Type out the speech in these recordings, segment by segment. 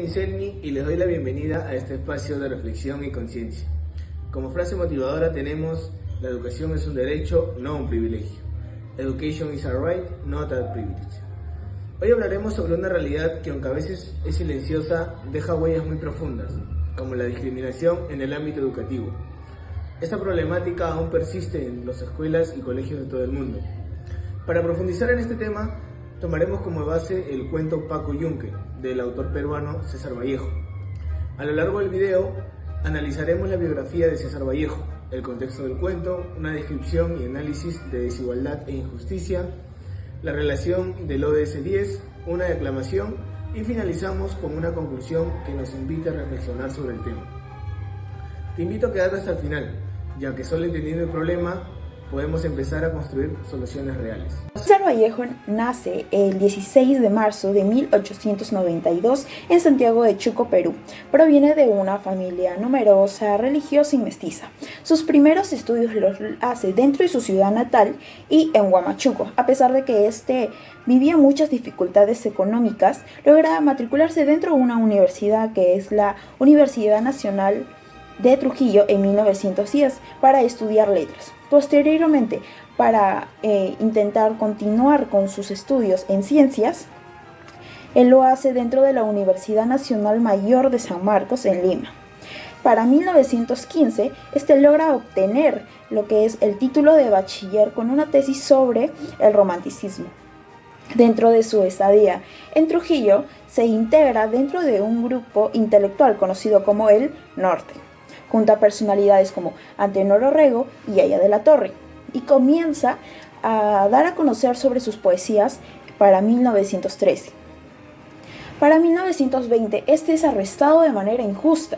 Inselni y les doy la bienvenida a este espacio de reflexión y conciencia. Como frase motivadora tenemos: la educación es un derecho, no un privilegio. Education is a right, not a privilege. Hoy hablaremos sobre una realidad que, aunque a veces es silenciosa, deja huellas muy profundas, como la discriminación en el ámbito educativo. Esta problemática aún persiste en las escuelas y colegios de todo el mundo. Para profundizar en este tema, tomaremos como base el cuento Paco Yunque, del autor peruano César Vallejo. A lo largo del video, analizaremos la biografía de César Vallejo, el contexto del cuento, una descripción y análisis de desigualdad e injusticia, la relación del ODS 10, una declamación y finalizamos con una conclusión que nos invita a reflexionar sobre el tema. Te invito a quedarte hasta el final, ya que solo entendiendo el problema podemos empezar a construir soluciones reales. César Vallejo nace el 16 de marzo de 1892 en Santiago de Chuco, Perú. Proviene de una familia numerosa, religiosa y mestiza. Sus primeros estudios los hace dentro de su ciudad natal y en Huamachuco. A pesar de que vivía muchas dificultades económicas, logra matricularse dentro de una universidad que es la Universidad Nacional de Trujillo en 1910 para estudiar letras. Posteriormente, para intentar continuar con sus estudios en ciencias, él lo hace dentro de la Universidad Nacional Mayor de San Marcos en Lima. Para 1915, logra obtener lo que es el título de bachiller con una tesis sobre el romanticismo. Dentro de su estadía en Trujillo, se integra dentro de un grupo intelectual conocido como el Norte, junto a personalidades como Antenor Orrego y Yaya de la Torre, y comienza a dar a conocer sobre sus poesías para 1913. Para 1920, es arrestado de manera injusta,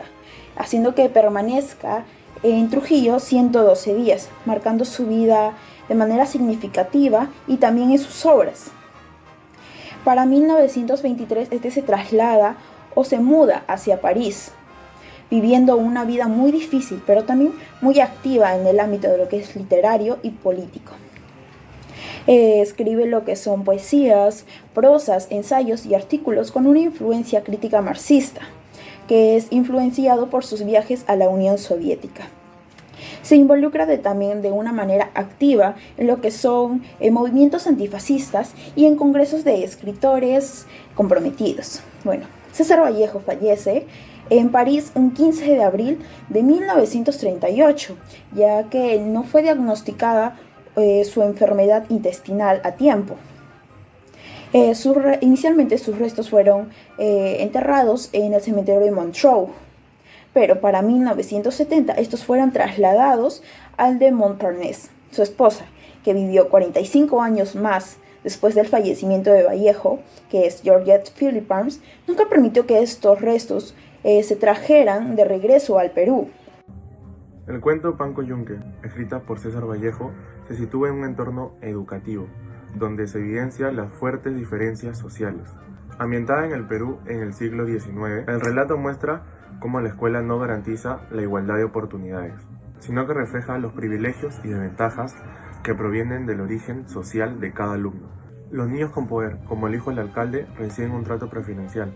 haciendo que permanezca en Trujillo 112 días, marcando su vida de manera significativa y también en sus obras. Para 1923, se traslada o se muda hacia París, viviendo una vida muy difícil, pero también muy activa en el ámbito de lo que es literario y político. Escribe lo que son poesías, prosas, ensayos y artículos con una influencia crítica marxista, que es influenciado por sus viajes a la Unión Soviética. Se involucra también de una manera activa en lo que son movimientos antifascistas y en congresos de escritores comprometidos. César Vallejo fallece en París un 15 de abril de 1938, ya que no fue diagnosticada su enfermedad intestinal a tiempo. Inicialmente sus restos fueron enterrados en el cementerio de Montreux, pero para 1970 estos fueron trasladados al de Montparnasse. Su esposa, que vivió 45 años más después del fallecimiento de Vallejo, que es Georgette Philippons, nunca permitió que estos restos se trajeran de regreso al Perú. El cuento Paco Yunque, escrita por César Vallejo, se sitúa en un entorno educativo, donde se evidencian las fuertes diferencias sociales. Ambientada en el Perú en el siglo XIX, el relato muestra cómo la escuela no garantiza la igualdad de oportunidades, sino que refleja los privilegios y desventajas que provienen del origen social de cada alumno. Los niños con poder, como el hijo del alcalde, reciben un trato preferencial.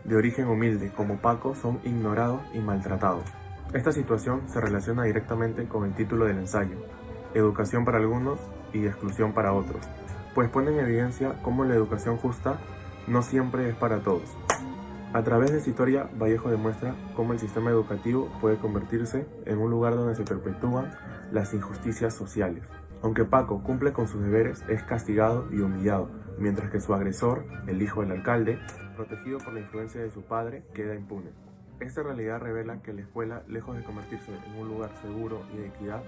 De origen humilde, como Paco, son ignorados y maltratados. Esta situación se relaciona directamente con el título del ensayo, Educación para algunos y exclusión para otros, pues pone en evidencia cómo la educación justa no siempre es para todos. A través de su historia, Vallejo demuestra cómo el sistema educativo puede convertirse en un lugar donde se perpetúan las injusticias sociales. Aunque Paco cumple con sus deberes, es castigado y humillado, mientras que su agresor, el hijo del alcalde, protegido por la influencia de su padre, queda impune. Esta realidad revela que la escuela, lejos de convertirse en un lugar seguro y de equidad,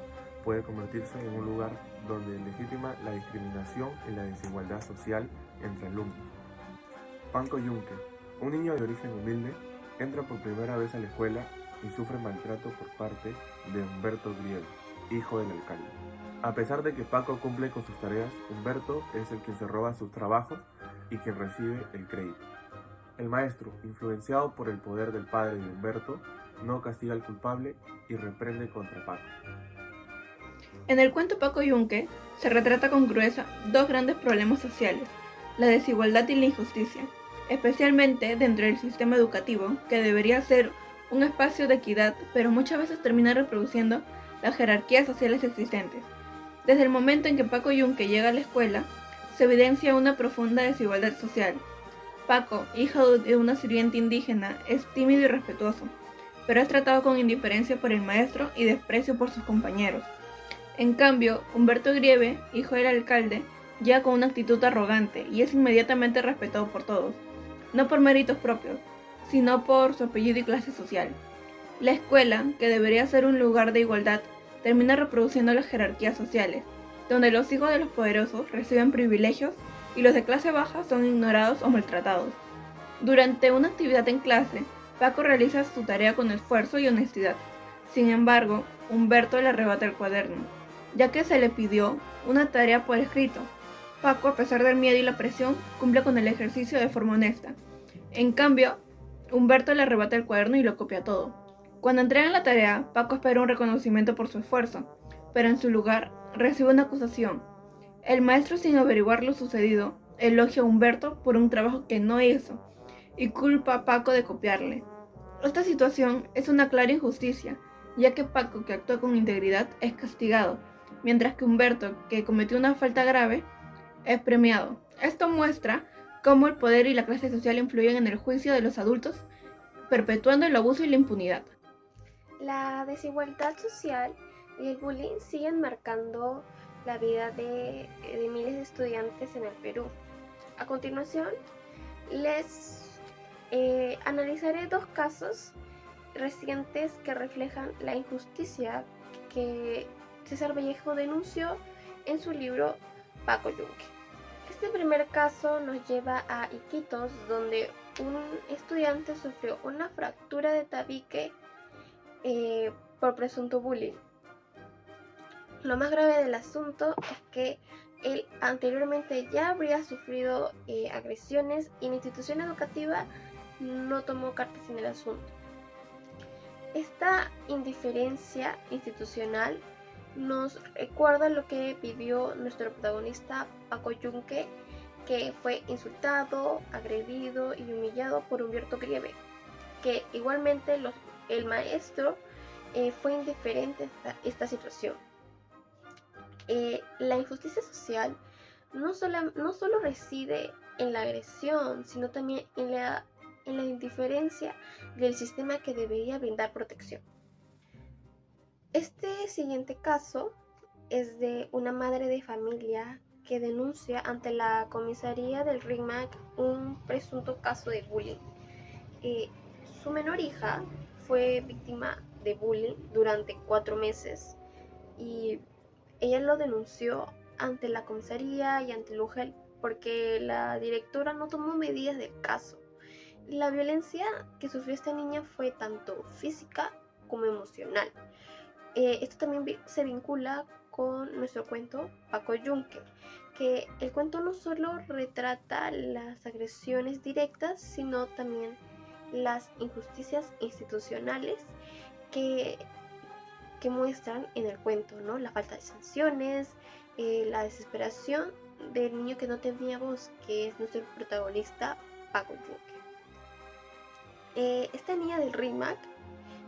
puede convertirse en un lugar donde legitima la discriminación y la desigualdad social entre alumnos. Paco Yunque, un niño de origen humilde, entra por primera vez a la escuela y sufre maltrato por parte de Humberto Griego, hijo del alcalde. A pesar de que Paco cumple con sus tareas, Humberto es el quien se roba sus trabajos y quien recibe el crédito. El maestro, influenciado por el poder del padre de Humberto, no castiga al culpable y reprende contra Paco. En el cuento Paco Yunque se retrata con crudeza dos grandes problemas sociales, la desigualdad y la injusticia. especialmente dentro del sistema educativo, que debería ser un espacio de equidad, pero muchas veces termina reproduciendo las jerarquías sociales existentes. Desde el momento en que Paco Yunque llega a la escuela, se evidencia una profunda desigualdad social. Paco, hijo de una sirvienta indígena, es tímido y respetuoso, pero es tratado con indiferencia por el maestro y desprecio por sus compañeros. En cambio, Humberto Grieve, hijo del alcalde, llega con una actitud arrogante y es inmediatamente respetado por todos, no por méritos propios, sino por su apellido y clase social. La escuela, que debería ser un lugar de igualdad, termina reproduciendo las jerarquías sociales, donde los hijos de los poderosos reciben privilegios y los de clase baja son ignorados o maltratados. Durante una actividad en clase, Paco realiza su tarea con esfuerzo y honestidad. Sin embargo, Humberto le arrebata el cuaderno, ya que se le pidió una tarea por escrito. Paco, a pesar del miedo y la presión, cumple con el ejercicio de forma honesta. En cambio, Humberto le arrebata el cuaderno y lo copia todo. Cuando entregan la tarea, Paco espera un reconocimiento por su esfuerzo, pero en su lugar recibe una acusación. El maestro, sin averiguar lo sucedido, elogia a Humberto por un trabajo que no hizo y culpa a Paco de copiarle. Esta situación es una clara injusticia, ya que Paco, que actúa con integridad, es castigado, mientras que Humberto, que cometió una falta grave, es premiado. Esto muestra cómo el poder y la clase social influyen en el juicio de los adultos, perpetuando el abuso y la impunidad. La desigualdad social y el bullying siguen marcando la vida de miles de estudiantes en el Perú. A continuación, les analizaré dos casos recientes que reflejan la injusticia que César Vallejo denunció en su libro Paco Yunque. Este primer caso nos lleva a Iquitos, donde un estudiante sufrió una fractura de tabique por presunto bullying. Lo más grave del asunto es que él anteriormente ya habría sufrido agresiones y la institución educativa no tomó cartas en el asunto. Esta indiferencia institucional nos recuerda lo que vivió nuestro protagonista Paco Yunque, que fue insultado, agredido y humillado por Humberto Grieve, que igualmente el maestro fue indiferente a esta situación. La injusticia social no solo reside en la agresión, sino también en la indiferencia del sistema que debería brindar protección. Este siguiente caso es de una madre de familia que denuncia ante la comisaría del RIMAC un presunto caso de bullying. Su menor hija fue víctima de bullying durante 4 meses y ella lo denunció ante la comisaría y ante el UGEL porque la directora no tomó medidas del caso. La violencia que sufrió esta niña fue tanto física como emocional. Esto también se vincula con nuestro cuento Paco Yunque, que el cuento no solo retrata las agresiones directas, sino también las injusticias institucionales que muestran en el cuento, ¿no? La falta de sanciones, la desesperación del niño que no tenía voz, que es nuestro protagonista Paco Yunque. Esta niña del RIMAC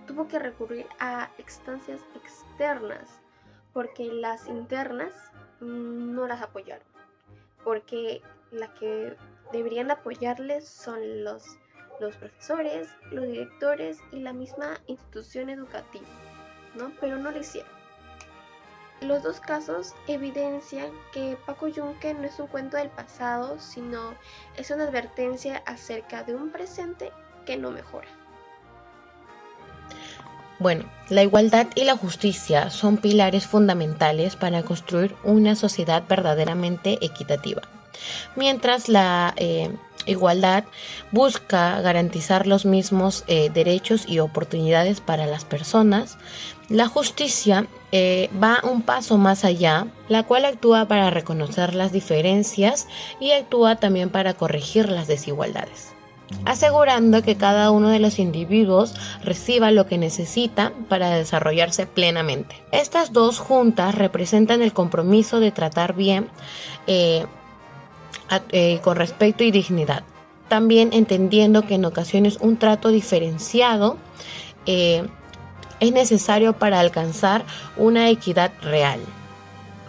tuvo que recurrir a instancias externas porque las internas no las apoyaron, porque las que deberían apoyarles son los profesores, los directores y la misma institución educativa, ¿no? Pero no lo hicieron. Los dos casos evidencian que Paco Yunque no es un cuento del pasado, sino es una advertencia acerca de un presente que no mejora. Bueno, la igualdad y la justicia son pilares fundamentales para construir una sociedad verdaderamente equitativa. Mientras la igualdad busca garantizar los mismos derechos y oportunidades para las personas, la justicia va un paso más allá, la cual actúa para reconocer las diferencias y actúa también para corregir las desigualdades, asegurando que cada uno de los individuos reciba lo que necesita para desarrollarse plenamente. Estas dos juntas representan el compromiso de tratar bien con respeto y dignidad, también entendiendo que en ocasiones un trato diferenciado es necesario para alcanzar una equidad real.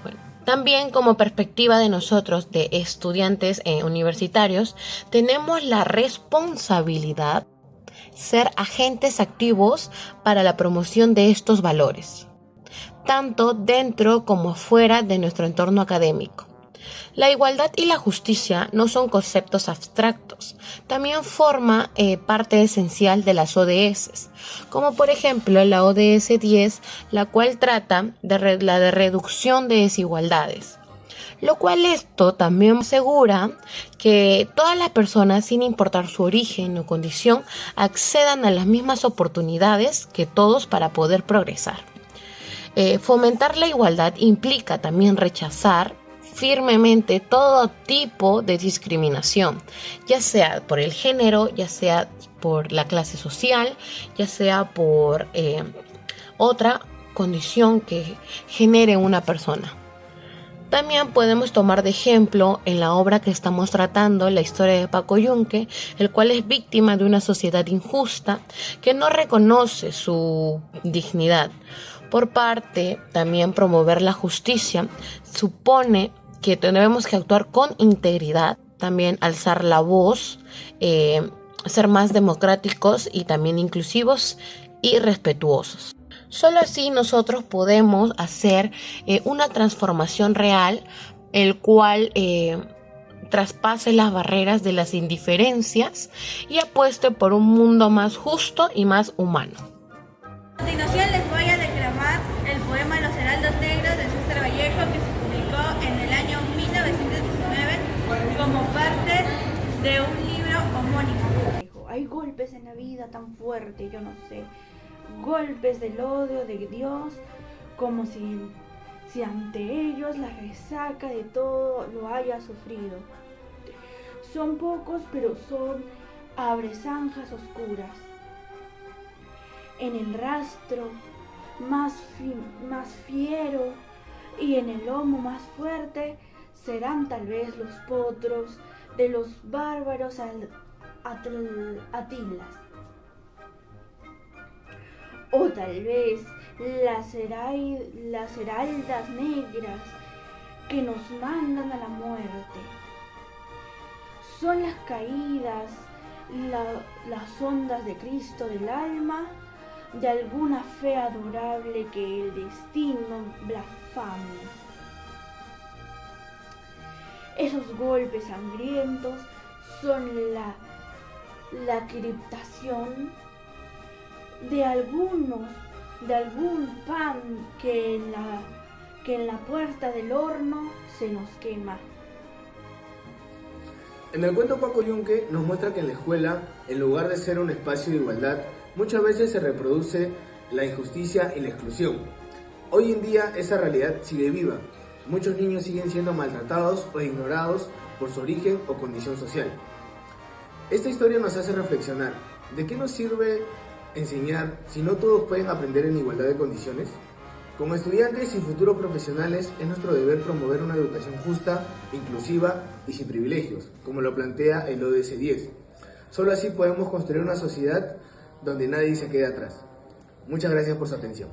Bueno, también como perspectiva de nosotros, de estudiantes universitarios, tenemos la responsabilidad de ser agentes activos para la promoción de estos valores, tanto dentro como fuera de nuestro entorno académico. La igualdad y la justicia no son conceptos abstractos, también forma parte esencial de las ODS, como por ejemplo la ODS 10, la cual trata de la de reducción de desigualdades, lo cual esto también asegura que todas las personas, sin importar su origen o condición, accedan a las mismas oportunidades que todos para poder progresar. Fomentar la igualdad implica también rechazar firmemente todo tipo de discriminación, ya sea por el género, ya sea por la clase social, ya sea por otra condición que genere una persona. También podemos tomar de ejemplo en la obra que estamos tratando, la historia de Paco Yunque, el cual es víctima de una sociedad injusta que no reconoce su dignidad. Por parte, también promover la justicia supone que debemos que actuar con integridad, también alzar la voz, ser más democráticos y también inclusivos y respetuosos. Solo así nosotros podemos hacer una transformación real, el cual traspase las barreras de las indiferencias y apueste por un mundo más justo y más humano. A continuación les voy a declamar el poema Los Heraldos Negros de César Vallejo, que se publicó en el año 1919 como parte de un libro homónimo. Hay golpes en la vida tan fuertes, yo no sé, golpes del odio de Dios, como si ante ellos la resaca de todo lo haya sufrido. Son pocos, pero son abresanjas oscuras. En el rastro más fiero y en el lomo más fuerte serán tal vez los potros de los bárbaros Atilas. O tal vez las heraldas negras que nos mandan a la muerte. Son las caídas, las ondas de Cristo del alma, de alguna fe adorable que el destino blasfemia. Esos golpes sangrientos son la criptación de algún pan que en la puerta del horno se nos quema. En el cuento Paco Yunque nos muestra que en la escuela, en lugar de ser un espacio de igualdad, muchas veces se reproduce la injusticia y la exclusión. Hoy en día esa realidad sigue viva. Muchos niños siguen siendo maltratados o ignorados por su origen o condición social. Esta historia nos hace reflexionar. ¿De qué nos sirve enseñar si no todos pueden aprender en igualdad de condiciones? Como estudiantes y futuros profesionales es nuestro deber promover una educación justa, inclusiva y sin privilegios, como lo plantea el ODS 10. Solo así podemos construir una sociedad donde nadie se quede atrás. Muchas gracias por su atención.